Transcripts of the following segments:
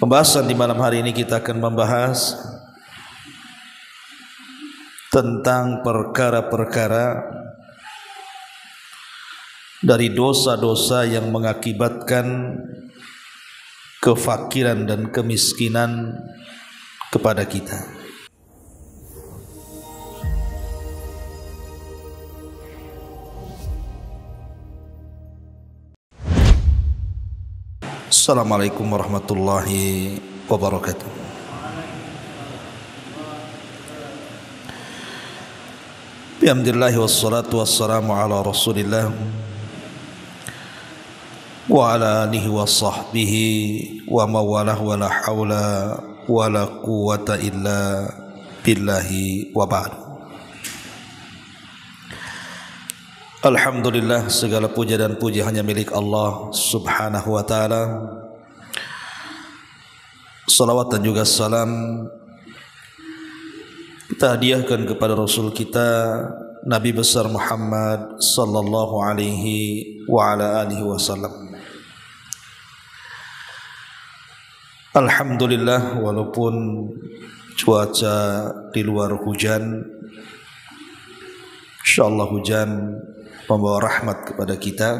Pembahasan di malam hari ini kita akan membahas tentang perkara-perkara dari dosa-dosa yang mengakibatkan kefakiran dan kemiskinan kepada kita. Assalamualaikum warahmatullahi wabarakatuh. Bihamdillah wassalatu wassalamu ala rasulillah wa ala alihi wa sahbihi wa mawalah wa la hawla wa la quwata illa billahi wa ba'du. Alhamdulillah, segala puja dan puji hanya milik Allah subhanahu wa ta'ala. Salawat dan juga salam kita hadiahkan kepada Rasul kita Nabi besar Muhammad sallallahu alaihi wa ala alihi wasallam. Alhamdulillah, walaupun cuaca di luar hujan, insyaallah hujan membawa rahmat kepada kita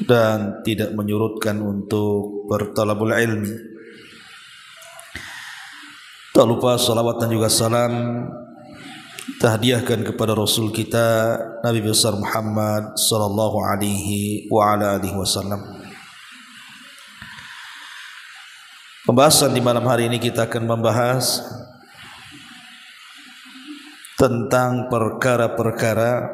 dan tidak menyurutkan untuk bertalabul ilmi. Tak lupa salawat dan juga salam kita hadiahkan kepada Rasul kita Nabi besar Muhammad sallallahu alaihi wa ala alihi wasallam. Pembahasan di malam hari ini kita akan membahas tentang perkara-perkara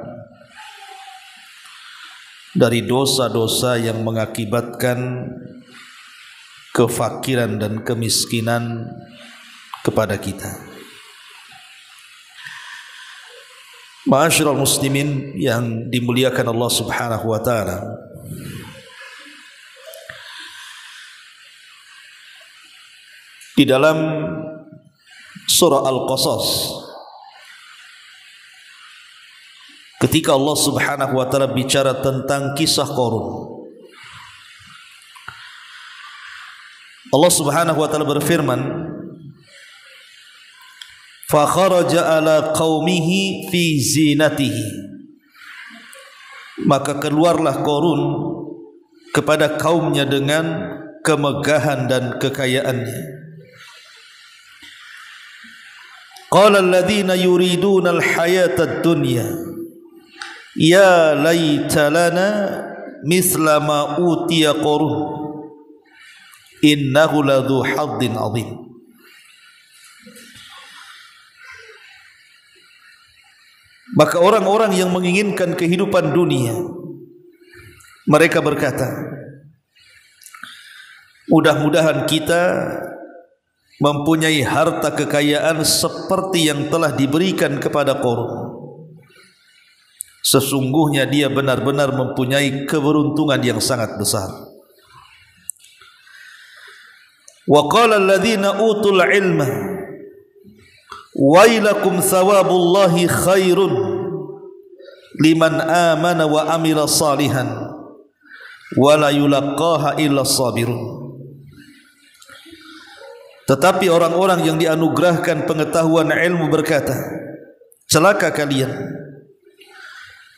dari dosa-dosa yang mengakibatkan kefakiran dan kemiskinan kepada kita. Ma'asyiral muslimin yang dimuliakan Allah subhanahu wa ta'ala, di dalam surah Al-Qasas, ketika Allah subhanahu wa ta'ala bicara tentang kisah Qarun, Allah subhanahu wa ta'ala berfirman, fa kharaja ala qaumihi fi zinatihi, maka keluarlah Qarun kepada kaumnya dengan kemegahan dan kekayaannya. Qala alladhina yuriduna al-hayata ad-dunya ya laita lana mithla ma utiya Qarun innahu ladhu haddin azim. Maka orang-orang yang menginginkan kehidupan dunia, mereka berkata, mudah-mudahan kita mempunyai harta kekayaan seperti yang telah diberikan kepada Qarun. Sesungguhnya dia benar-benar mempunyai keberuntungan yang sangat besar. Wa qala alladhina utul ilma wailakum thawabullahi khairun liman amana wa amila salihan wa la yulaqaha illa sabirun. Tetapi orang-orang yang dianugerahkan pengetahuan ilmu berkata, celaka kalian,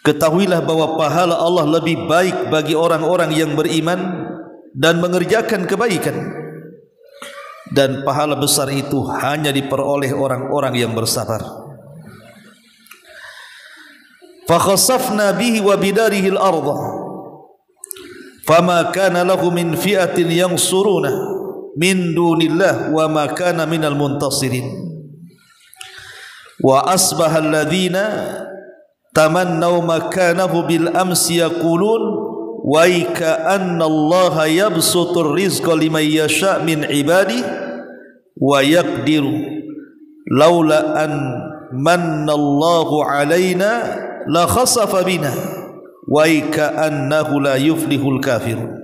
ketahuilah bahwa pahala Allah lebih baik bagi orang-orang yang beriman dan mengerjakan kebaikan, dan pahala besar itu hanya diperoleh orang-orang yang bersabar. Fa khasafna bihi wa bidarihi al-ardha fama kana lahu min fi'atin yansuruna min dunillah wa ma kana minal muntasirin wa asbaha alladhina tamannaw makanahu bil amsi yaqulun wa ka'anna Allah yabsutur rizqa liman yasha min ibadihi wa yaqdiru laula an manna Allahu alaina la khasafa bina wa ka'annahu la yuflihul kafirun.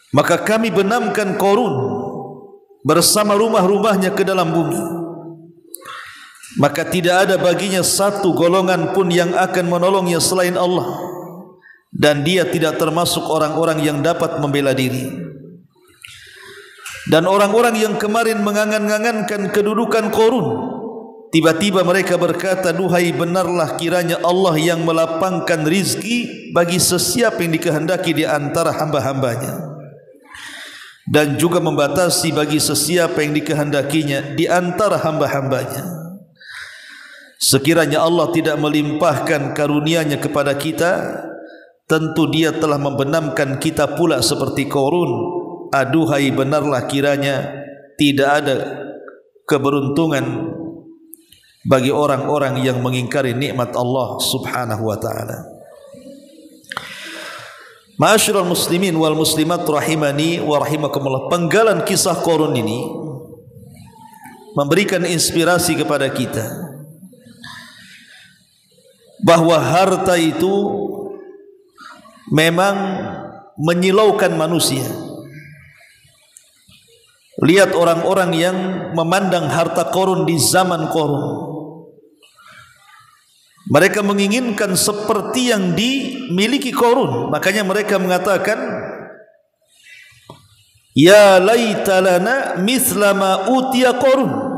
Maka kami benamkan Qarun bersama rumah-rumahnya ke dalam bumi, maka tidak ada baginya satu golongan pun yang akan menolongnya selain Allah, dan dia tidak termasuk orang-orang yang dapat membela diri. Dan orang-orang yang kemarin mengangan-angankan kedudukan Qarun, tiba-tiba mereka berkata, duhai benarlah kiranya Allah yang melapangkan rizki bagi sesiapa yang dikehendaki di antara hamba-hambanya, dan juga membatasi bagi sesiapa yang dikehendakinya di antara hamba-hambanya. Sekiranya Allah tidak melimpahkan karunia-Nya kepada kita, tentu Dia telah membenamkan kita pula seperti Qarun. Aduhai benarlah kiranya tidak ada keberuntungan bagi orang-orang yang mengingkari nikmat Allah Subhanahu wa taala. Ma'asyiral muslimin wal muslimat rahimani wa rahimakumullah. Penggalan kisah Qarun ini memberikan inspirasi kepada kita bahwa harta itu memang menyilaukan manusia. Lihat orang-orang yang memandang harta Qarun di zaman Qarun, mereka menginginkan seperti yang dimiliki Qarun. Makanya mereka mengatakan, ya laita lana mithla ma utiya Qarun.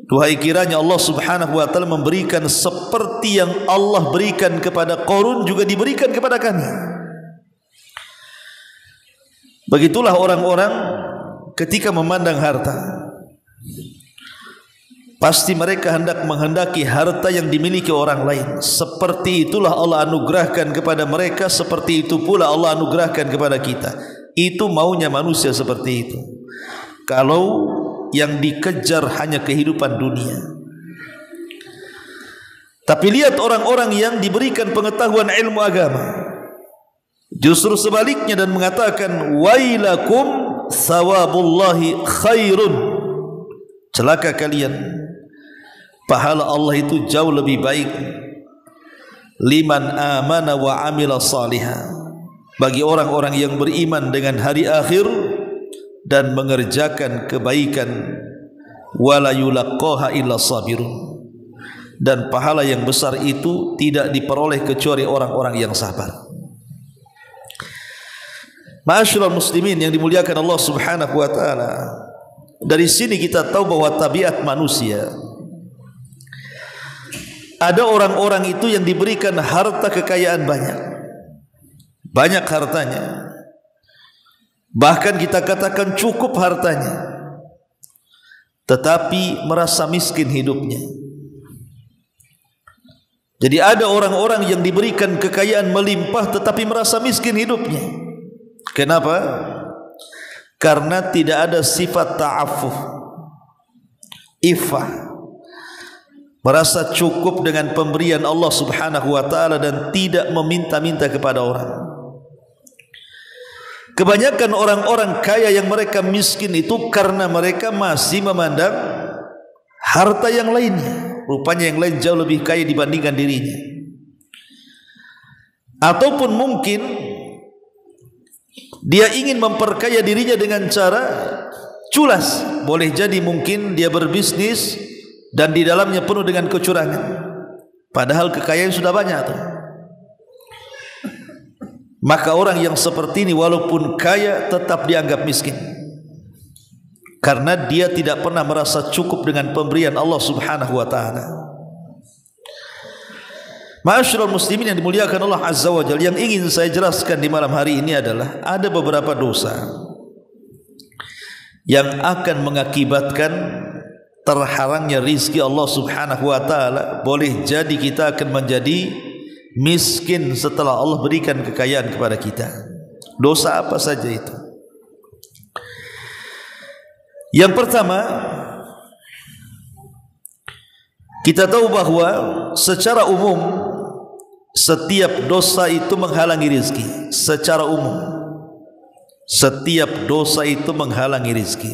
Duhai kiranya Allah Subhanahu wa taala memberikan seperti yang Allah berikan kepada Qarun juga diberikan kepada kami. Begitulah orang-orang ketika memandang harta, pasti mereka menghendaki harta yang dimiliki orang lain. Seperti itulah Allah anugerahkan kepada mereka, seperti itu pula Allah anugerahkan kepada kita. Itu maunya manusia seperti itu. Kalau yang dikejar hanya kehidupan dunia. Tapi lihat orang-orang yang diberikan pengetahuan ilmu agama, justru sebaliknya dan mengatakan, wailakum sawabullahi khairun. Celaka kalian, pahala Allah itu jauh lebih baik. Liman amana wa amila salihah, bagi orang-orang yang beriman dengan hari akhir dan mengerjakan kebaikan. Wala yulaqqaha illa sabirun, dan pahala yang besar itu tidak diperoleh kecuali orang-orang yang sabar. Ma'asyiral muslimin yang dimuliakan Allah Subhanahu wa taala, dari sini kita tahu bahwa tabiat manusia, ada orang-orang itu yang diberikan harta kekayaan banyak hartanya, bahkan kita katakan cukup hartanya, tetapi merasa miskin hidupnya. Jadi ada orang-orang yang diberikan kekayaan melimpah tetapi merasa miskin hidupnya. Kenapa? Karena tidak ada sifat ta'affuf, iffah, merasa cukup dengan pemberian Allah Subhanahu wa taala dan tidak meminta-minta kepada orang. Kebanyakan orang-orang kaya yang mereka miskin itu karena mereka masih memandang harta yang lainnya, rupanya yang lain jauh lebih kaya dibandingkan dirinya. Ataupun mungkin dia ingin memperkaya dirinya dengan cara culas. Boleh jadi mungkin dia berbisnis dan di dalamnya penuh dengan kecurangan, padahal kekayaan sudah banyak tuh. Maka orang yang seperti ini walaupun kaya tetap dianggap miskin, karena dia tidak pernah merasa cukup dengan pemberian Allah Subhanahu wa taala. Ma'asyiral muslimin yang dimuliakan Allah Azza wa Jalla, yang ingin saya jelaskan di malam hari ini adalah ada beberapa dosa yang akan mengakibatkan terhalangnya rizki Allah Subhanahu wa taala. Boleh jadi kita akan menjadi miskin setelah Allah berikan kekayaan kepada kita. Dosa apa saja itu? Yang pertama, kita tahu bahwa secara umum setiap dosa itu menghalangi rizki. Secara umum setiap dosa itu menghalangi rizki,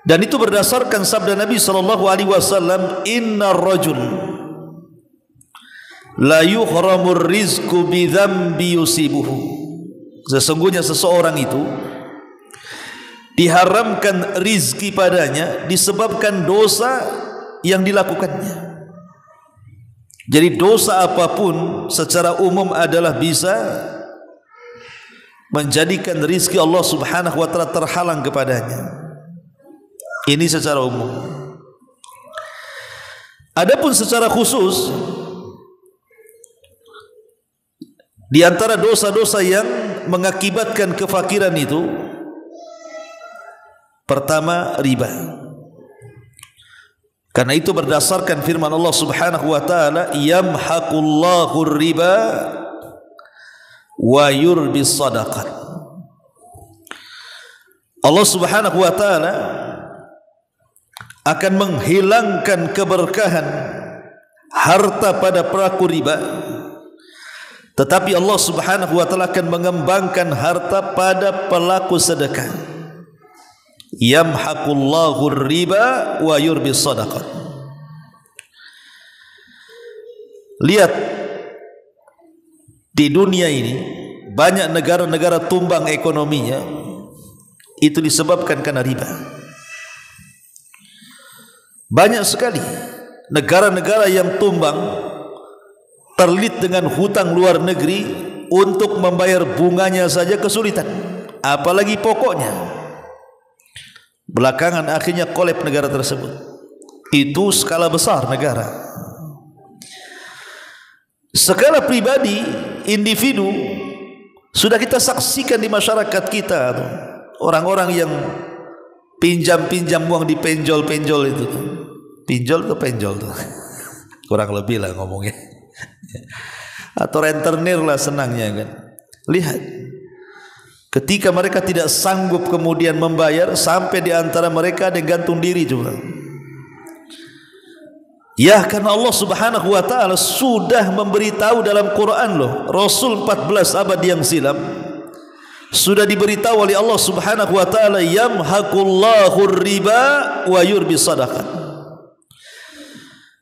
dan itu berdasarkan sabda Nabi SAW, innar rajul la yuhramur rizku bidhambi yusibuhu. Sesungguhnya seseorang itu diharamkan rizki padanya disebabkan dosa yang dilakukannya. Jadi dosa apapun secara umum adalah bisa menjadikan rizki Allah subhanahu wa ta'ala terhalang kepadanya. Ini secara umum. Adapun secara khusus, di antara dosa-dosa yang mengakibatkan kefakiran itu, pertama riba. Karena itu berdasarkan firman Allah subhanahu wa ta'ala, yamhaqullahu riba wa yurbis sadaqat. Allah subhanahu wa ta'ala akan menghilangkan keberkahan harta pada pelaku riba, tetapi Allah subhanahu wa ta'ala akan mengembangkan harta pada pelaku sedekah. Yamhaqullahu riba wa yurbis sadaqat. Lihat, di dunia ini banyak negara-negara tumbang ekonominya, itu disebabkan karena riba. Banyak sekali negara-negara yang tumbang terlilit dengan hutang luar negeri, untuk membayar bunganya saja kesulitan, apalagi pokoknya. Belakangan akhirnya kolab negara tersebut. Itu skala besar negara. Skala pribadi, individu, sudah kita saksikan di masyarakat kita, orang-orang yang pinjam-pinjam uang di penjol-penjol itu. Pinjol ke penjol tuh, kurang lebih lah ngomongnya. Atau rentenir lah senangnya kan. Lihat, ketika mereka tidak sanggup kemudian membayar, sampai di antara mereka ada yang gantung diri juga. Ya, karena Allah subhanahu wa ta'ala sudah memberitahu dalam Quran loh. Rasul 14 abad yang silam sudah diberitahu oleh Allah subhanahu wa ta'ala, yamhaqullahu riba wa yurbis sadaqat.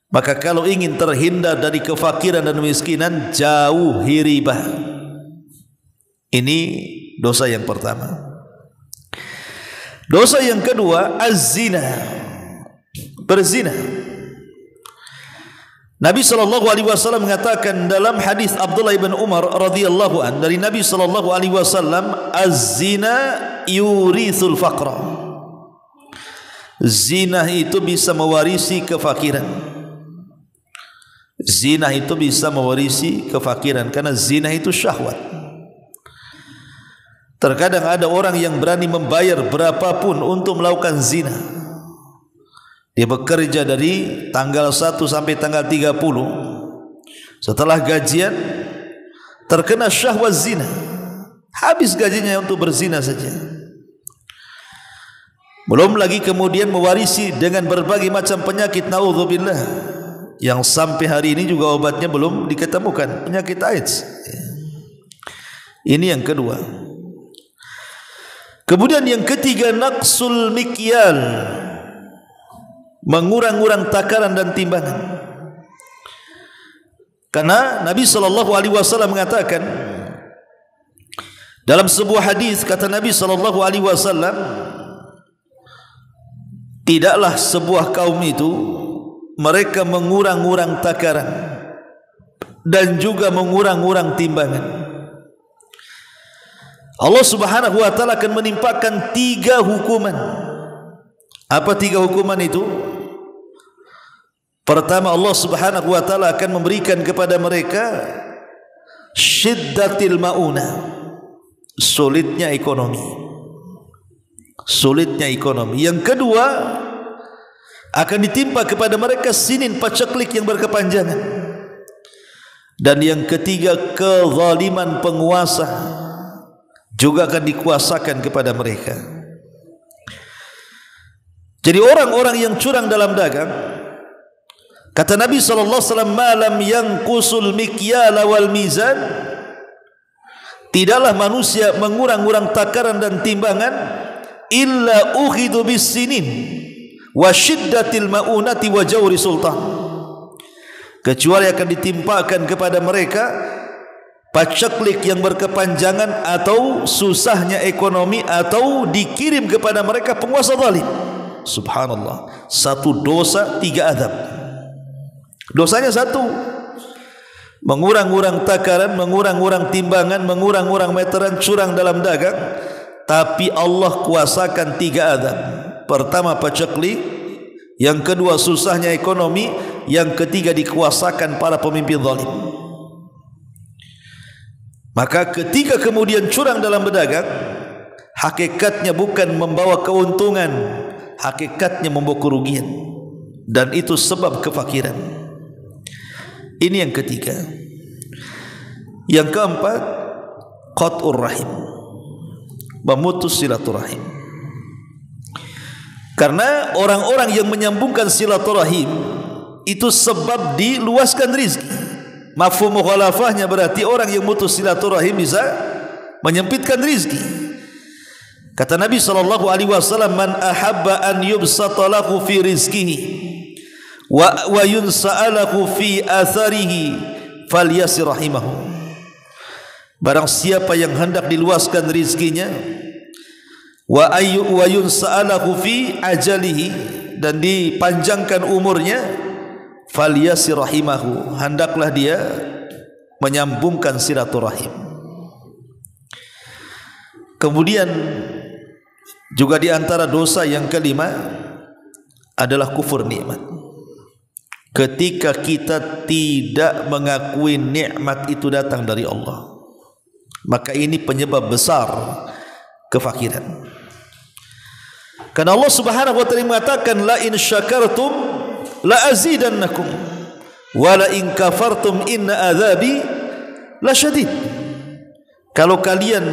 Maka kalau ingin terhindar dari kefakiran dan kemiskinan, jauhi riba. Ini dosa yang pertama. Dosa yang kedua, az-zina, berzina. Nabi SAW mengatakan dalam hadis Abdullah bin Umar radhiyallahu an, dari Nabi SAW, az-zina yurithul faqra. Zina itu bisa mewarisi kefakiran. Zina itu bisa mewarisi kefakiran, karena zina itu syahwat. Terkadang ada orang yang berani membayar berapapun untuk melakukan zina. Dia bekerja dari tanggal 1 sampai tanggal 30. Setelah gajian terkena syahwat zina, habis gajinya untuk berzina saja. Belum lagi kemudian mewarisi dengan berbagai macam penyakit, naudzubillah, yang sampai hari ini juga obatnya belum diketemukan, penyakit AIDS. Ini yang kedua. Kemudian yang ketiga, naqsul mikyal, mengurang-urang takaran dan timbangan. Karena Nabi SAW mengatakan dalam sebuah hadis, kata Nabi SAW, tidaklah sebuah kaum itu mereka mengurang-urang takaran dan juga mengurang-urang timbangan. Allah subhanahu wa ta'ala akan menimpakan 3 hukuman. Apa 3 hukuman itu? Pertama, Allah subhanahu wa ta'ala akan memberikan kepada mereka syiddatil ma'unah, sulitnya ekonomi. Sulitnya ekonomi. Yang kedua, akan ditimpa kepada mereka sinin paceklik yang berkepanjangan. Dan yang ketiga, kezaliman penguasa juga akan dikuasakan kepada mereka. Jadi orang-orang yang curang dalam dagang, kata Nabi SAW, malam yanqusul mikyala wal mizan, tidaklah manusia mengurang-urang takaran dan timbangan, illa ukhidu bis sinin wa syiddatil ma'unati wa jawri sultan, kecuali akan ditimpakan kepada mereka paceklik yang berkepanjangan, atau susahnya ekonomi, atau dikirim kepada mereka penguasa zalim. Subhanallah, 1 dosa 3 azab. Dosanya 1, mengurang-urang takaran, mengurang-urang timbangan, mengurang-urang meteran, curang dalam dagang. Tapi Allah kuasakan 3 azab. Pertama paceklik, yang kedua susahnya ekonomi, yang ketiga dikuasakan para pemimpin zalim. Maka ketika kemudian curang dalam berdagang, hakikatnya bukan membawa keuntungan, hakikatnya membawa kerugian, dan itu sebab kefakiran. Ini yang ketiga. Yang keempat, qat'ur rahim, memutus silaturahim. Karena orang-orang yang menyambungkan silaturahim itu sebab diluaskan rizki. Mafhum mukhalafahnya berarti orang yang mutus silaturahim bisa menyempitkan rizki. Kata Nabi SAW, man ahabba an yubsata lahu fi rizkihi wa yunsa'alahu fi atharihi falyasir rahimahu. Barang siapa yang hendak diluaskan rizkinya, wa yunsa'alahu fi ajalihi, dan dipanjangkan umurnya, falyasir rahimahu, hendaklah dia menyambungkan silaturahim. Kemudian juga di antara dosa yang kelima adalah kufur nikmat. Ketika kita tidak mengakui nikmat itu datang dari Allah, maka ini penyebab besar kefakiran. Karena Allah Subhanahu wa taala mengatakan, la in syakartum la azidannakum wa la in kafartum inna adzabi lasyadid. Kalau kalian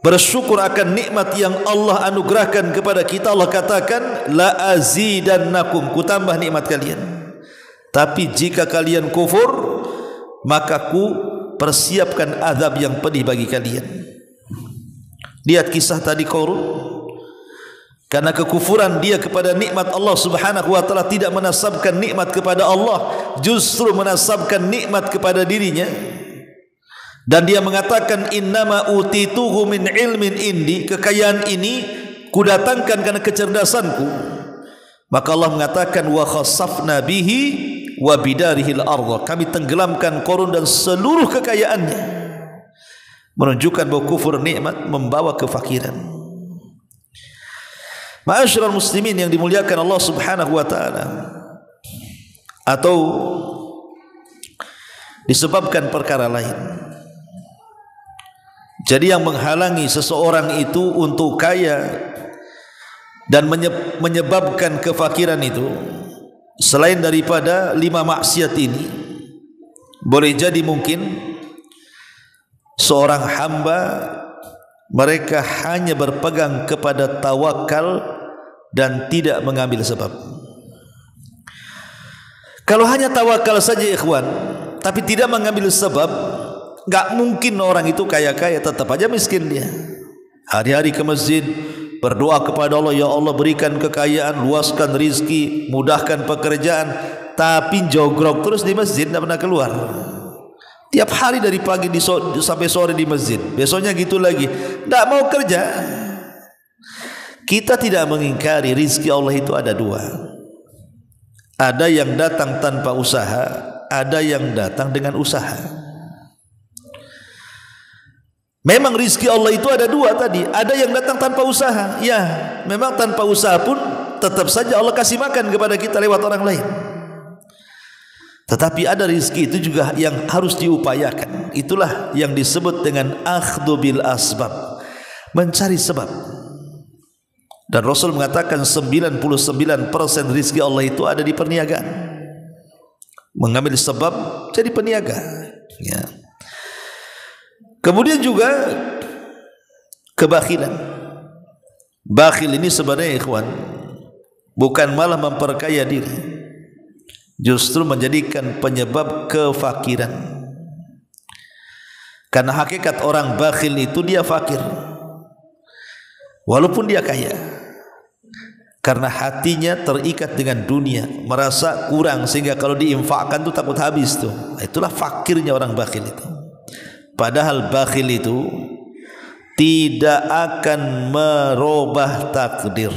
bersyukur akan nikmat yang Allah anugerahkan kepada kita, Allah katakan la azidannakum, ku tambah nikmat kalian. Tapi jika kalian kufur, maka ku persiapkan azab yang pedih bagi kalian. Lihat kisah tadi Qarun. Karena kekufuran dia kepada nikmat Allah Subhanahu wa taala, tidak menasabkan nikmat kepada Allah, justru menasabkan nikmat kepada dirinya. Dan dia mengatakan, innama utituhu min ilmin indi, kekayaan ini kudatangkan karena kecerdasanku. Maka Allah mengatakan, wa khasafna bihi wa bidarihil ardh, kami tenggelamkan Qarun dan seluruh kekayaannya. Menunjukkan bahwa kufur nikmat membawa kefakiran. Ma'asyiral muslimin yang dimuliakan Allah Subhanahu wa taala, atau disebabkan perkara lain. Jadi yang menghalangi seseorang itu untuk kaya dan menyebabkan kefakiran itu, selain daripada 5 maksiat ini, boleh jadi mungkin seorang hamba mereka hanya berpegang kepada tawakal dan tidak mengambil sebab. Kalau hanya tawakal saja ikhwan, tapi tidak mengambil sebab, enggak mungkin orang itu kaya-kaya, tetap aja miskin dia. Hari-hari ke masjid berdoa kepada Allah, ya Allah berikan kekayaan, luaskan rizki, mudahkan pekerjaan, tapi jogrok terus di masjid, tidak pernah keluar. Tiap hari dari pagi sampai sore di masjid, besoknya gitu lagi, tidak mau kerja. Kita tidak mengingkari rizki Allah itu ada 2. Ada yang datang tanpa usaha, ada yang datang dengan usaha. Memang rizki Allah itu ada 2 tadi. Ada yang datang tanpa usaha, ya memang tanpa usaha pun tetap saja Allah kasih makan kepada kita lewat orang lain. Tetapi ada rizki itu juga yang harus diupayakan. Itulah yang disebut dengan akhdhu bil asbab, mencari sebab. Dan Rasul mengatakan 99% rizki Allah itu ada di perniagaan. Mengambil sebab jadi peniaga, ya. Kemudian juga kebakhilan. Bakhil ini sebenarnya ikhwan bukan malah memperkaya diri, justru menjadikan penyebab kefakiran. Karena hakikat orang bakhil itu dia fakir walaupun dia kaya, karena hatinya terikat dengan dunia, merasa kurang sehingga kalau diinfakkan tuh takut habis tuh. Itulah fakirnya orang bakhil itu. Padahal bakhil itu tidak akan merubah takdir.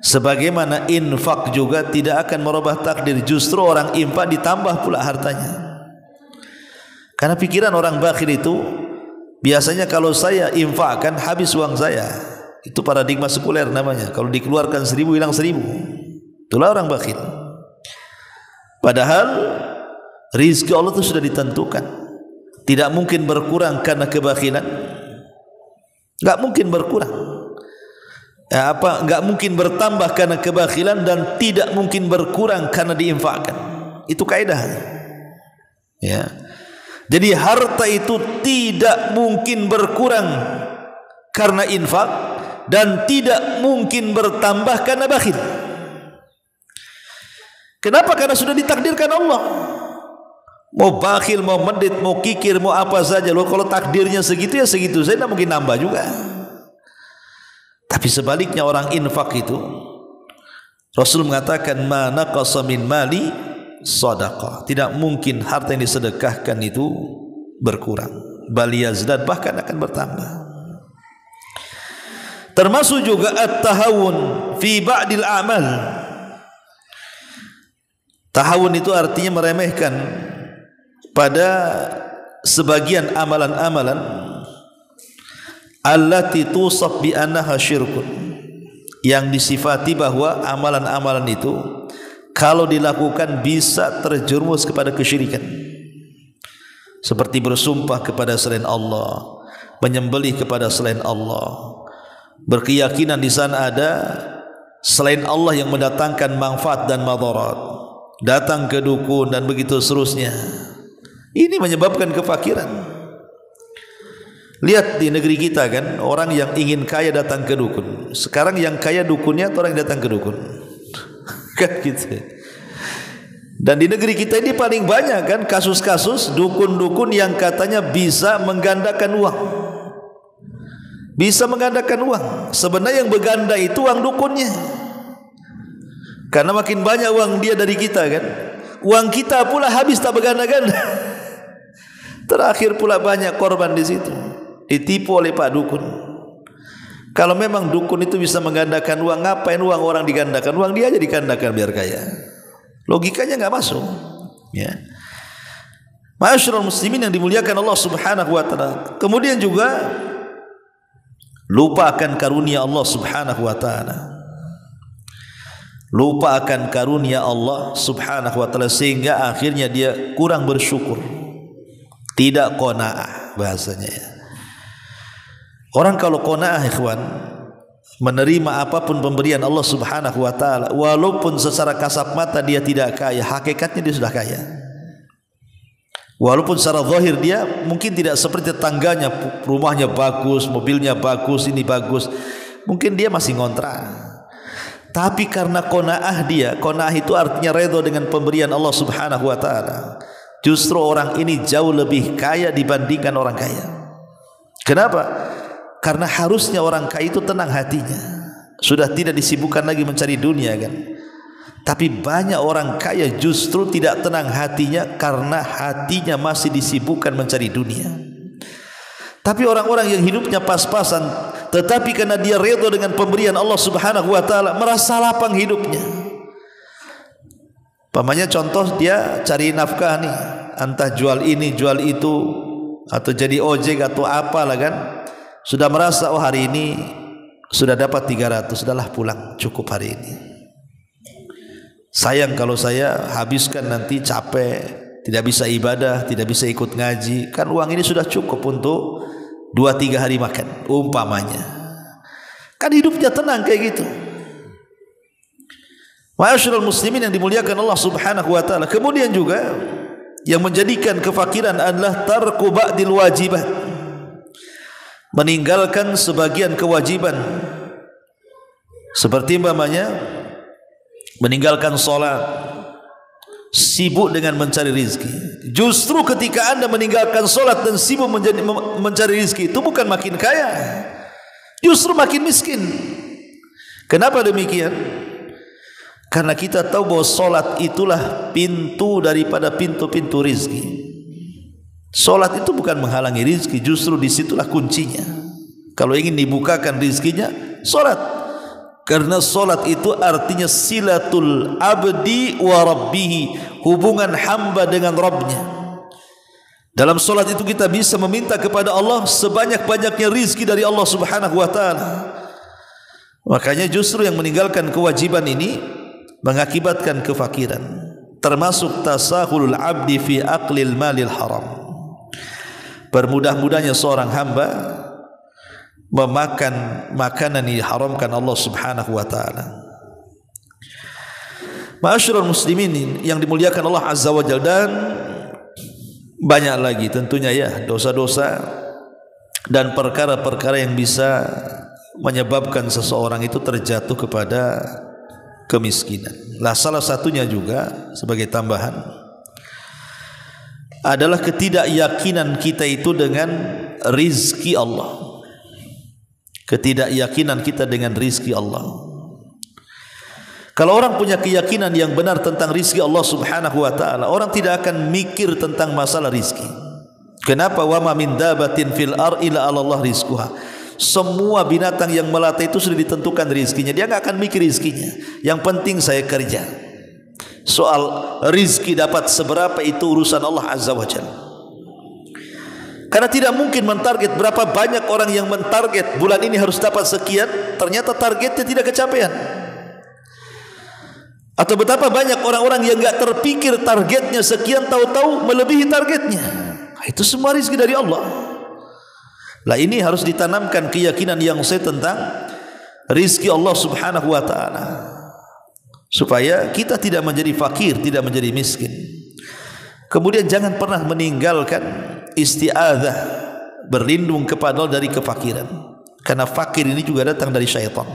Sebagaimana infak juga tidak akan merubah takdir, justru orang infak ditambah pula hartanya. Karena pikiran orang bakhil itu biasanya kalau saya infakkan habis uang saya. Itu paradigma sekuler namanya. Kalau dikeluarkan 1.000 hilang 1.000. Itulah orang bakhil. Padahal rizki Allah itu sudah ditentukan. Tidak mungkin berkurang karena kebakhilan. Enggak mungkin berkurang. Enggak mungkin bertambah karena kebakhilan, dan tidak mungkin berkurang karena diinfakkan. Itu kaidah. Ya. Jadi harta itu tidak mungkin berkurang karena infak, dan tidak mungkin bertambah karena bakhil. Kenapa? Karena sudah ditakdirkan Allah. Mau bakhil, mau medit, mau kikir, mau apa saja loh, kalau takdirnya segitu ya segitu, saya tidak mungkin nambah juga. Tapi sebaliknya orang infak itu, Rasul mengatakan ma naqasa min mali sedekah. Tidak mungkin harta yang disedekahkan itu berkurang, bal yazdad, bahkan akan bertambah. Termasuk juga at-tahawun fi ba'dil a'mal. Tahawun itu artinya meremehkan pada sebagian amalan-amalan allati tusab bi annaha syirkun, yang disifati bahwa amalan-amalan itu kalau dilakukan bisa terjerumus kepada kesyirikan, seperti bersumpah kepada selain Allah, menyembelih kepada selain Allah, berkeyakinan di sana ada selain Allah yang mendatangkan manfaat dan madarat, datang ke dukun dan begitu seterusnya. Ini menyebabkan kefakiran. Lihat di negeri kita kan, orang yang ingin kaya datang ke dukun. Sekarang yang kaya dukunnya atau orang yang datang ke dukun? Kan gitu. Dan di negeri kita ini paling banyak kan kasus-kasus dukun-dukun yang katanya bisa menggandakan uang. Bisa menggandakan uang. Sebenarnya yang berganda itu uang dukunnya. Karena makin banyak uang dia dari kita kan, uang kita pula habis tak berganda-ganda. Terakhir pula banyak korban di situ, ditipu oleh Pak Dukun. Kalau memang dukun itu bisa menggandakan uang, ngapain uang orang digandakan? Uang dia aja digandakan biar kaya. Logikanya enggak masuk. Ya. Ma'asyiral muslimin yang dimuliakan Allah Subhanahu wa taala. Kemudian juga lupa akan karunia Allah Subhanahu wa taala. Lupa akan karunia Allah Subhanahu wa taala sehingga akhirnya dia kurang bersyukur. Tidak qanaah bahasanya ya. Orang kalau qanaah ikhwan, menerima apapun pemberian Allah Subhanahu wa taala, walaupun secara kasat mata dia tidak kaya, hakikatnya dia sudah kaya. Walaupun secara zahir dia mungkin tidak seperti tetangganya, rumahnya bagus, mobilnya bagus, ini bagus, mungkin dia masih ngontrak. Tapi karena qanaah dia, qanaah itu artinya redha dengan pemberian Allah Subhanahu wa taala. Justru orang ini jauh lebih kaya dibandingkan orang kaya. Kenapa? Karena harusnya orang kaya itu tenang hatinya, sudah tidak disibukkan lagi mencari dunia kan. Tapi banyak orang kaya justru tidak tenang hatinya karena hatinya masih disibukkan mencari dunia. Tapi orang-orang yang hidupnya pas-pasan, tetapi karena dia redha dengan pemberian Allah Subhanahu wa taala, merasa lapang hidupnya. Pamannya contoh dia cari nafkah nih, entah jual ini jual itu atau jadi ojek atau apalah kan, sudah merasa oh hari ini sudah dapat 300, sudahlah pulang, cukup hari ini. Sayang kalau saya habiskan nanti capek, tidak bisa ibadah, tidak bisa ikut ngaji, kan uang ini sudah cukup untuk 2-3 hari makan umpamanya. Kan hidupnya tenang kayak gitu. Ma'asyiral muslimin yang dimuliakan Allah Subhanahu wa taala. Kemudian juga yang menjadikan kefakiran adalah tarku ba'dil wajibat, meninggalkan sebagian kewajiban, seperti umpamanya meninggalkan salat, sibuk dengan mencari rizki. Justru ketika anda meninggalkan salat dan sibuk mencari rizki, itu bukan makin kaya, justru makin miskin. Kenapa demikian? Karena kita tahu bahwa solat itulah pintu daripada pintu-pintu rizki. Solat itu bukan menghalangi rizki, justru disitulah kuncinya. Kalau ingin dibukakan rizkinya, solat. Karena solat itu artinya silatul abdi wa rabbihi, hubungan hamba dengan Rabbnya. Dalam solat itu kita bisa meminta kepada Allah sebanyak-banyaknya rizki dari Allah subhanahu wa ta'ala. Makanya justru yang meninggalkan kewajiban ini mengakibatkan kefakiran, termasuk tasahulul abdi fi aqlil malil haram. Bermudah-mudahnya seorang hamba memakan makanan yang diharamkan Allah subhanahu wa ta'ala. Ma'asyiral muslimin yang dimuliakan Allah azza wa jalla, dan banyak lagi tentunya ya dosa-dosa dan perkara-perkara yang bisa menyebabkan seseorang itu terjatuh kepada kemiskinan. Lah salah satunya juga sebagai tambahan adalah ketidakyakinan kita itu dengan rizki Allah. Ketidakyakinan kita dengan rizki Allah. Kalau orang punya keyakinan yang benar tentang rizki Allah subhanahu wa ta'ala, orang tidak akan mikir tentang masalah rizki. Kenapa? Wa ma min dabatin fil ardi illa 'ala Allah rizquha. Semua binatang yang melata itu sudah ditentukan rizkinya. Dia enggak akan mikir rizkinya. Yang penting saya kerja. Soal rizki dapat seberapa itu urusan Allah azza wa jalla. Karena tidak mungkin mentarget. Berapa banyak orang yang mentarget bulan ini harus dapat sekian, ternyata targetnya tidak kecapean. Atau betapa banyak orang-orang yang enggak terpikir targetnya sekian, tahu-tahu melebihi targetnya. Itu semua rezeki dari Allah. Lah ini harus ditanamkan keyakinan yang saya tentang rezeki Allah subhanahu wa ta'ala, supaya kita tidak menjadi fakir, tidak menjadi miskin. Kemudian jangan pernah meninggalkan isti'adzah, berlindung kepada Allah dari kefakiran. Karena fakir ini juga datang dari syaitan.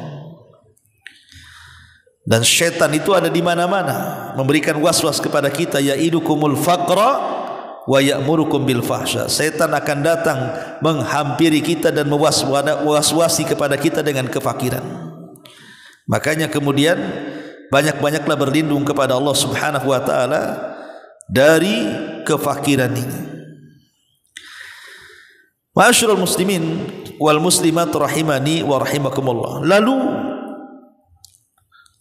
Dan syaitan itu ada di mana-mana, memberikan was-was kepada kita, ya'idukumul faqra wa ya'murukum bil fahsya. Syaitan akan datang menghampiri kita dan mewaswasi kepada kita dengan kefakiran. Makanya kemudian banyak-banyaklah berlindung kepada Allah subhanahu wa ta'ala dari kefakiran ini. Ma'asyiral muslimin wal muslimat rahimani wa rahimakumullah. Lalu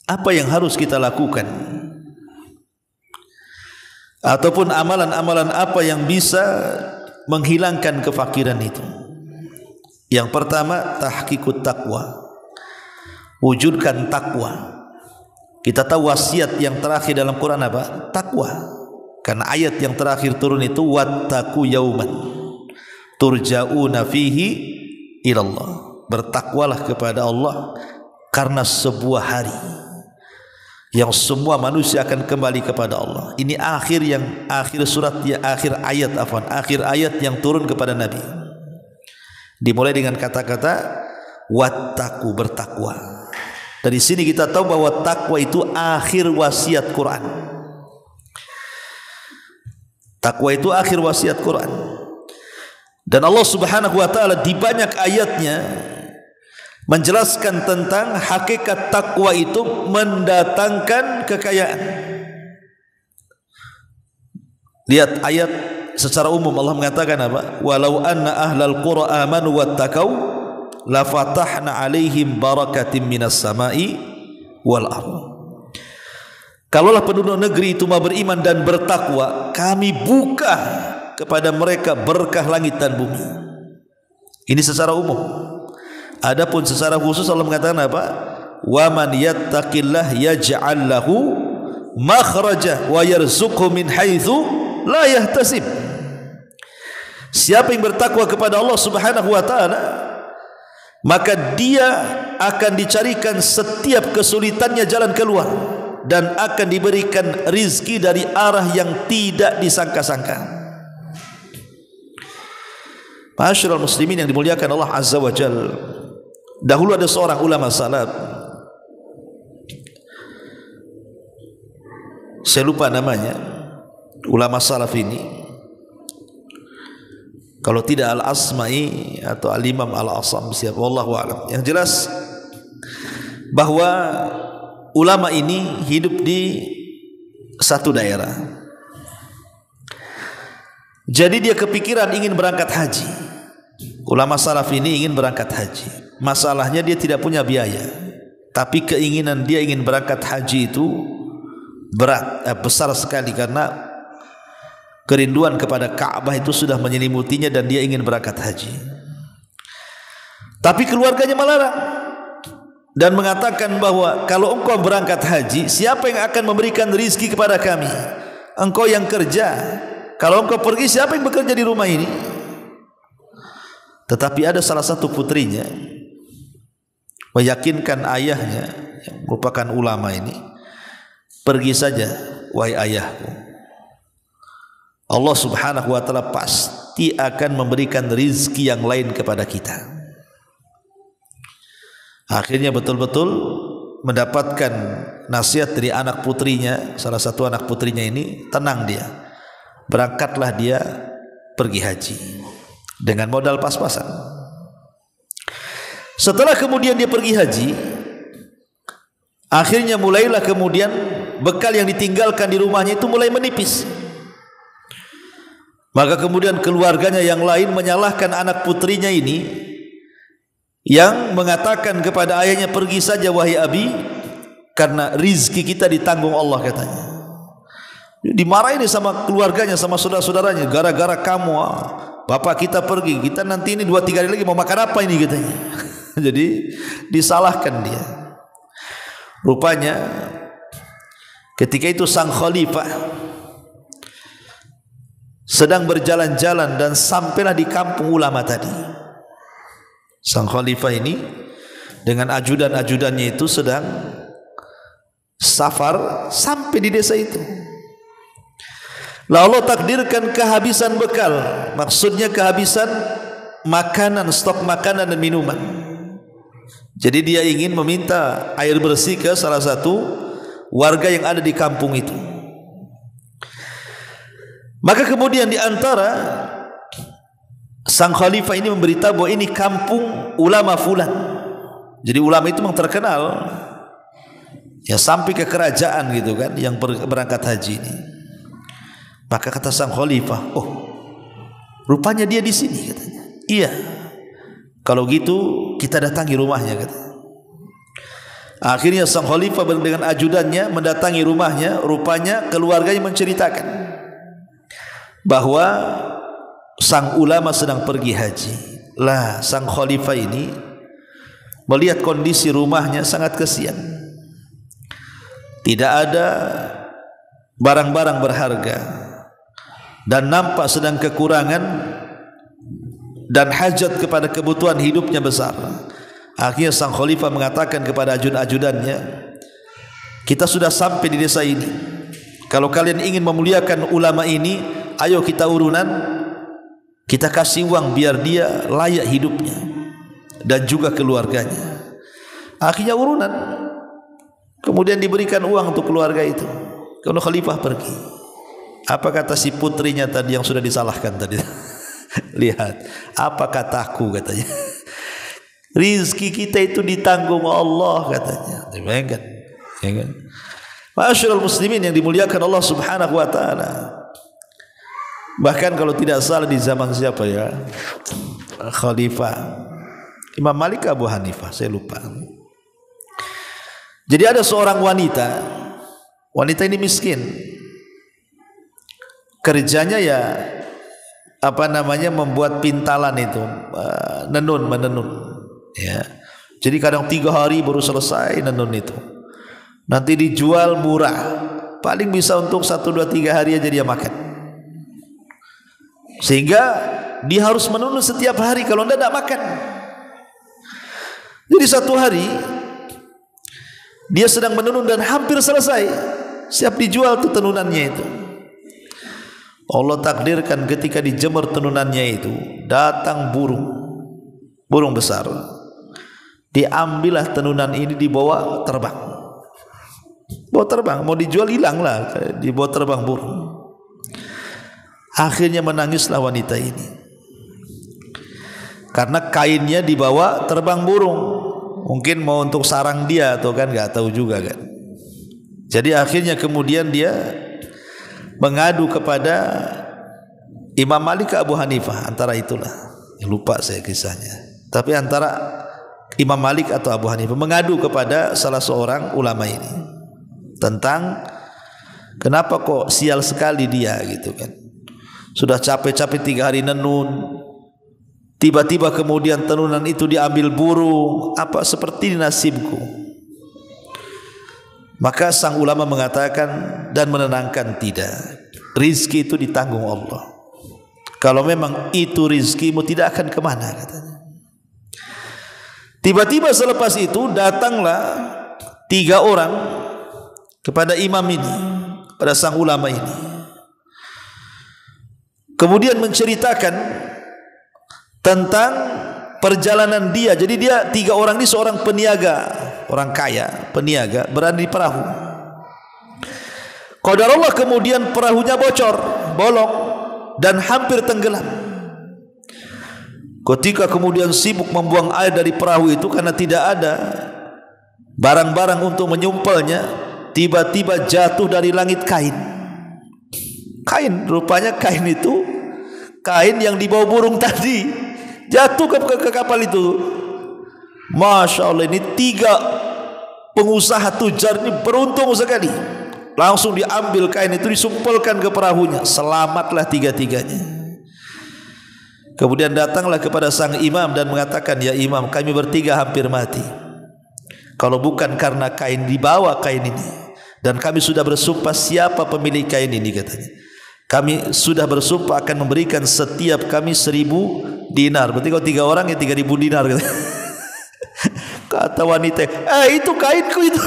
apa yang harus kita lakukan? Ataupun amalan-amalan apa yang bisa menghilangkan kefakiran itu? Yang pertama, tahqiqut taqwa. Wujudkan takwa. Kita tahu wasiat yang terakhir dalam Quran apa? Takwa. Karena ayat yang terakhir turun itu wattaqu yauman turja'una fihi ilallah. Bertakwalah kepada Allah karena sebuah hari yang semua manusia akan kembali kepada Allah. Ini akhir surat ya, akhir ayat yang turun kepada Nabi. Dimulai dengan kata-kata wattaqu, bertakwa. Dari sini kita tahu bahwa takwa itu akhir wasiat Quran. Takwa itu akhir wasiat Quran. Dan Allah subhanahu wa ta'ala di banyak ayatnya menjelaskan tentang hakikat takwa itu mendatangkan kekayaan. Lihat ayat secara umum Allah mengatakan apa? Walau anna ahlal qura amanu wattaqau la fatahna alaihim barakatim minas samai wal ardh. Kalaulah penduduk negeri itu mau beriman dan bertakwa, kami buka kepada mereka berkah langit dan bumi. Ini secara umum. Adapun secara khusus Allah mengatakan apa? Wa man yattaqillah yaj'al lahu makhraja wa yarzuqhu min haitsu la yahtasib. Siapa yang bertakwa kepada Allah Subhanahu wa taala, maka dia akan dicarikan setiap kesulitannya jalan keluar dan akan diberikan rizki dari arah yang tidak disangka-sangka. Ma'asyiral muslimin yang dimuliakan Allah Azza wa Jalla, dahulu ada seorang ulama salaf, saya lupa namanya, ulama salaf ini, kalau tidak Al-Asma'i atau Al-Imam Al-Asam, siapa, wallahu a'lam. Yang jelas bahwa ulama ini hidup di satu daerah. Jadi dia kepikiran ingin berangkat haji. Ulama salaf ini ingin berangkat haji. Masalahnya dia tidak punya biaya. tapi keinginan dia ingin berangkat haji itu berat, besar sekali, karena kerinduan kepada Ka'bah itu sudah menyelimutinya dan dia ingin berangkat haji. Tapi keluarganya melarang dan mengatakan bahwa kalau engkau berangkat haji, siapa yang akan memberikan rizki kepada kami? Engkau yang kerja. Kalau engkau pergi, siapa yang bekerja di rumah ini? Tetapi ada salah satu putrinya meyakinkan ayahnya yang merupakan ulama ini, pergi saja wahai ayahku, Allah subhanahu wa ta'ala pasti akan memberikan rizki yang lain kepada kita. Akhirnya betul-betul mendapatkan nasihat dari anak putrinya, salah satu anak putrinya ini, tenang dia, berangkatlah dia pergi haji dengan modal pas-pasan. Setelah kemudian dia pergi haji, akhirnya mulailah kemudian bekal yang ditinggalkan di rumahnya itu mulai menipis. Maka kemudian keluarganya yang lain menyalahkan anak putrinya ini, yang mengatakan kepada ayahnya, pergi saja wahai abi, karena rizki kita ditanggung Allah, katanya. Dimarahin sama keluarganya, sama saudara-saudaranya, gara-gara kamu bapak kita pergi, kita nanti ini 2-3 hari lagi mau makan apa ini, katanya. Jadi disalahkan dia. Rupanya ketika itu sang khalifah sedang berjalan-jalan dan sampailah di kampung ulama tadi. Sang khalifah ini dengan ajudan-ajudannya itu sedang safar sampai di desa itu. Lalu Allah takdirkan kehabisan bekal, maksudnya kehabisan makanan, stok makanan dan minuman. Jadi dia ingin meminta air bersih ke salah satu warga yang ada di kampung itu. Maka kemudian di antara sang khalifah ini memberitahu bahwa ini kampung ulama fulan. Jadi ulama itu memang terkenal, ya sampai ke kerajaan gitu kan, yang berangkat haji ini. Maka kata sang khalifah, oh rupanya dia di sini, katanya. Iya, kalau gitu kita datangi rumahnya, katanya. Akhirnya sang khalifah dengan ajudannya mendatangi rumahnya. Rupanya keluarganya menceritakan bahwa sang ulama sedang pergi haji. Lah, sang khalifah ini melihat kondisi rumahnya sangat kasihan. Tidak ada barang-barang berharga dan nampak sedang kekurangan dan hajat kepada kebutuhan hidupnya besar. Akhirnya sang khalifah mengatakan kepada ajudan-ajudannya, kita sudah sampai di desa ini. Kalau kalian ingin memuliakan ulama ini, ayo kita urunan, kita kasih uang biar dia layak hidupnya dan juga keluarganya. Akhirnya urunan, kemudian diberikan uang untuk keluarga itu. Kalau khalifah pergi, apa kata si putrinya tadi yang sudah disalahkan tadi? Lihat, apa kataku, katanya. Rizki kita itu ditanggung Allah, katanya. Bayangkan, ya kan? Ma'asyiral muslimin yang dimuliakan Allah subhanahu wa ta'ala. Bahkan kalau tidak salah di zaman siapa ya, Khalifah Imam Malik Abu Hanifah, saya lupa. Jadi ada seorang wanita, wanita ini miskin, kerjanya ya apa namanya, membuat pintalan itu, menenun ya. Jadi kadang 3 hari baru selesai nenun itu, nanti dijual murah, paling bisa untuk 1, 2, 3 hari aja dia makan. Sehingga dia harus menenun setiap hari, kalau tidak makan. Jadi satu hari dia sedang menenun dan hampir selesai, siap dijual tuh tenunannya itu. Allah takdirkan ketika dijemur tenunannya itu, datang burung besar. Diambillah tenunan ini, dibawa terbang. Bawa terbang, mau dijual hilang lah, dibawa terbang burung. Akhirnya menangislah wanita ini, karena kainnya dibawa terbang burung. Mungkin mau untuk sarang dia atau kan, nggak tahu juga kan. Jadi akhirnya kemudian dia mengadu kepada Imam Malik Abu Hanifah, antara itulah, lupa saya kisahnya. Tapi antara Imam Malik atau Abu Hanifah mengadu kepada salah seorang ulama ini tentang kenapa kok sial sekali dia gitu kan. Sudah capek-capek 3 hari nenun, tiba-tiba kemudian tenunan itu diambil burung, apa seperti nasibku. Maka sang ulama mengatakan dan menenangkan, tidak, rizki itu ditanggung Allah. Kalau memang itu rizkimu tidak akan kemana, katanya. Tiba-tiba selepas itu datanglah 3 orang kepada imam ini, pada sang ulama ini, kemudian menceritakan tentang perjalanan dia. Jadi dia 3 orang ini seorang peniaga, orang kaya, peniaga, berada di perahu. Qadarullah kemudian perahunya bocor, bolong dan hampir tenggelam. Ketika kemudian sibuk membuang air dari perahu itu karena tidak ada barang-barang untuk menyumpelnya, tiba-tiba jatuh dari langit kain. Kain, rupanya kain itu kain yang dibawa burung tadi jatuh ke kapal itu. Masya Allah, ini 3 pengusaha tujar ini beruntung sekali. Langsung diambil kain itu, disumpelkan ke perahunya. Selamatlah 3-3-nya. Kemudian datanglah kepada sang imam dan mengatakan, ya imam, kami bertiga hampir mati. Kalau bukan karena kain, dibawa kain ini, dan kami sudah bersumpah siapa pemilik kain ini, katanya. Kami sudah bersumpah akan memberikan setiap kami 1000 dinar. Berarti kalau 3 orang ya 3000 dinar, katanya. Kata wanita, itu kainku itu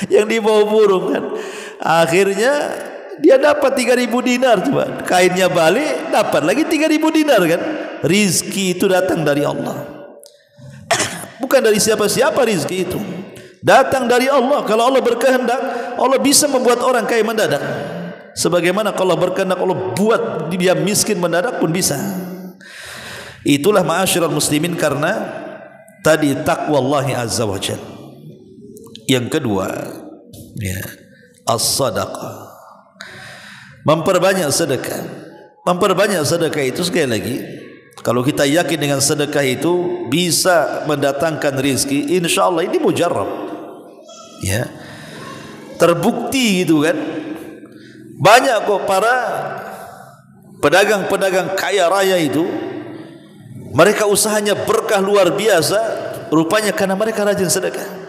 yang dibawa burung kan. Akhirnya dia dapat 3000 dinar, coba. Kainnya balik, dapat lagi 3000 dinar kan. Rizki itu datang dari Allah. Bukan dari siapa-siapa rizki itu. Datang dari Allah. Kalau Allah berkehendak, Allah bisa membuat orang kaya mendadak. Sebagaimana kalau Allah berkehendak, Allah buat dia miskin mendadak pun bisa. Itulah ma'asyiral muslimin, karena tadi taqwallahi azza wa jalla. Yang kedua, ya, as-sadaqah. Memperbanyak sedekah. Memperbanyak sedekah itu sekali lagi, kalau kita yakin dengan sedekah itu bisa mendatangkan rizki, insyaallah ini mujarrab. Ya. Terbukti gitu kan. Banyak kok para pedagang-pedagang kaya raya itu, mereka usahanya berkah luar biasa, rupanya karena mereka rajin sedekah.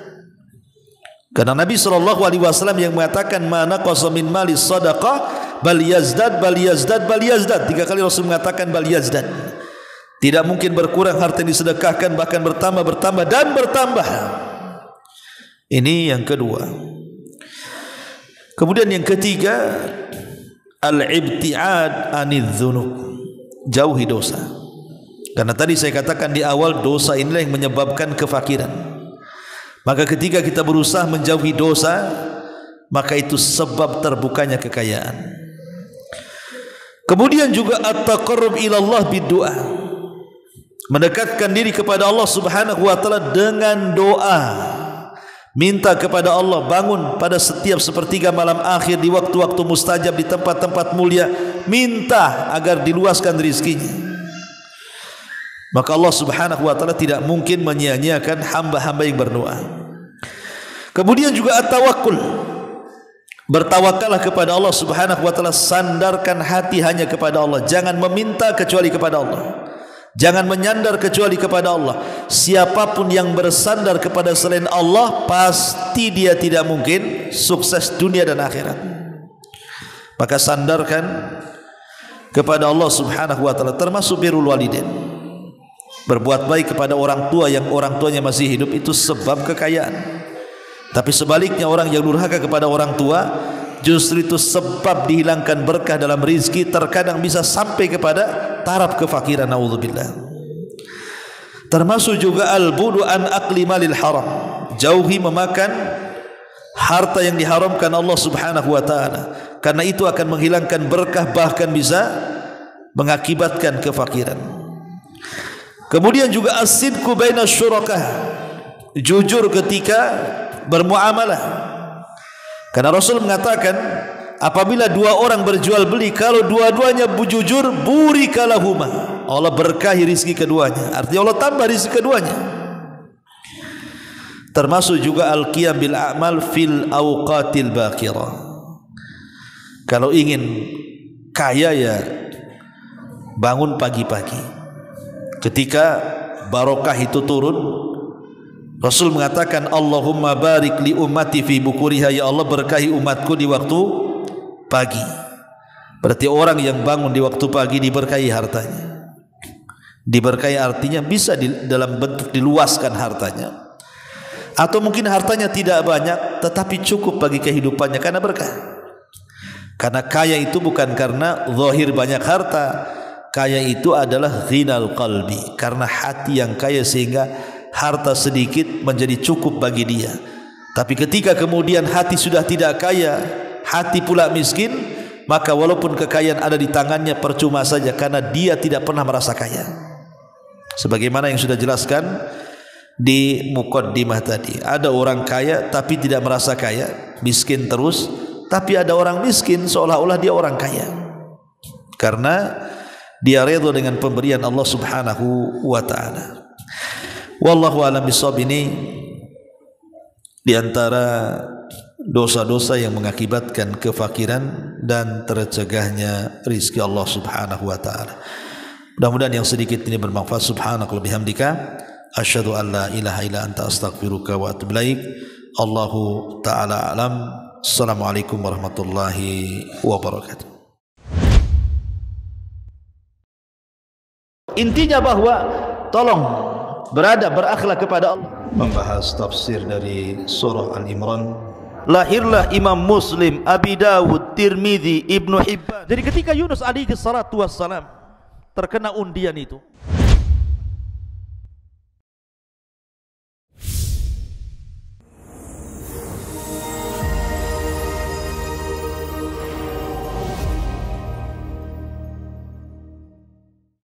Karena Nabi SAW yang mengatakan, ma naqasa min mali sadaqah bal yazdad bal yazdad bal yazdad. 3 kali Rasul mengatakan bal yazdad. Tidak mungkin berkurang harta yang disedekahkan, bahkan bertambah, bertambah dan bertambah. Ini yang kedua. Kemudian yang ketiga, al-ibti'ad anidz dzunub. Jauhi dosa. Karena tadi saya katakan di awal, dosa inilah yang menyebabkan kefakiran. Maka ketika kita berusaha menjauhi dosa, maka itu sebab terbukanya kekayaan. Kemudian juga at-taqarrub ila Allah bid-du'a. Mendekatkan diri kepada Allah Subhanahu wa taala dengan doa. Minta kepada Allah, bangun pada setiap sepertiga malam akhir di waktu-waktu mustajab di tempat-tempat mulia, minta agar diluaskan rezekinya. Maka Allah Subhanahu wa taala tidak mungkin menyia-nyiakan hamba-hamba yang berdoa. Kemudian juga at-tawakkul. Bertawakallah kepada Allah Subhanahu wa taala, sandarkan hati hanya kepada Allah, jangan meminta kecuali kepada Allah. Jangan menyandar kecuali kepada Allah. Siapapun yang bersandar kepada selain Allah, pasti dia tidak mungkin sukses dunia dan akhirat. Maka sandarkan kepada Allah Subhanahu wa taala, termasuk birrul walidain. Berbuat baik kepada orang tua yang orang tuanya masih hidup itu sebab kekayaan. Tapi sebaliknya, orang yang durhaka kepada orang tua justru itu sebab dihilangkan berkah dalam rizki, terkadang bisa sampai kepada taraf kefakiran. Naudzubillah. Termasuk juga al-budu an akli malil haram. Jauhi memakan harta yang diharamkan Allah Subhanahu wa taala, karena itu akan menghilangkan berkah, bahkan bisa mengakibatkan kefakiran. Kemudian juga as-sidqu baina syurakah. Jujur ketika bermuamalah. Karena Rasul mengatakan, apabila 2 orang berjual beli, kalau dua-duanya jujur, burika lahuma, Allah berkahi rizki keduanya. Artinya Allah tambah rizki keduanya. Termasuk juga al-qiyam bil a'mal fil awqatil baqirah. Kalau ingin kaya ya bangun pagi-pagi. Ketika barokah itu turun, Rasul mengatakan, Allahumma barik li ummati fi bukuriha, ya Allah berkahi umatku di waktu pagi. Berarti orang yang bangun di waktu pagi diberkahi hartanya. Diberkahi artinya bisa dalam bentuk diluaskan hartanya. Atau mungkin hartanya tidak banyak tetapi cukup bagi kehidupannya karena berkah. Karena kaya itu bukan karena zahir banyak harta. Kaya itu adalah ghinal qalbi, karena hati yang kaya sehingga harta sedikit menjadi cukup bagi dia. Tapi ketika kemudian hati sudah tidak kaya, hati pula miskin, maka walaupun kekayaan ada di tangannya percuma saja karena dia tidak pernah merasa kaya. Sebagaimana yang sudah jelaskan di muqaddimah tadi, ada orang kaya tapi tidak merasa kaya, miskin terus. Tapi ada orang miskin seolah-olah dia orang kaya, karena dia redha dengan pemberian Allah Subhanahu wa ta'ala. Wallahu a'lam bishawab. Ini di antara dosa-dosa yang mengakibatkan kefakiran dan tercegahnya rizki Allah Subhanahu wa ta'ala. Mudah-mudahan yang sedikit ini bermanfaat. Subhanaka wa bihamdika asyhadu an la ilaha illa anta astaghfiruka wa atubu ilaik. Allahu ta'ala alam. Assalamualaikum warahmatullahi wabarakatuh. Intinya bahwa tolong berakhlak kepada Allah. Membahas tafsir dari surah Al-Imran. Lahirlah Imam Muslim, Abi Dawud, Tirmidzi, Ibnu Hibban. Jadi ketika Yunus alaihi salatu wassalam terkena undian itu,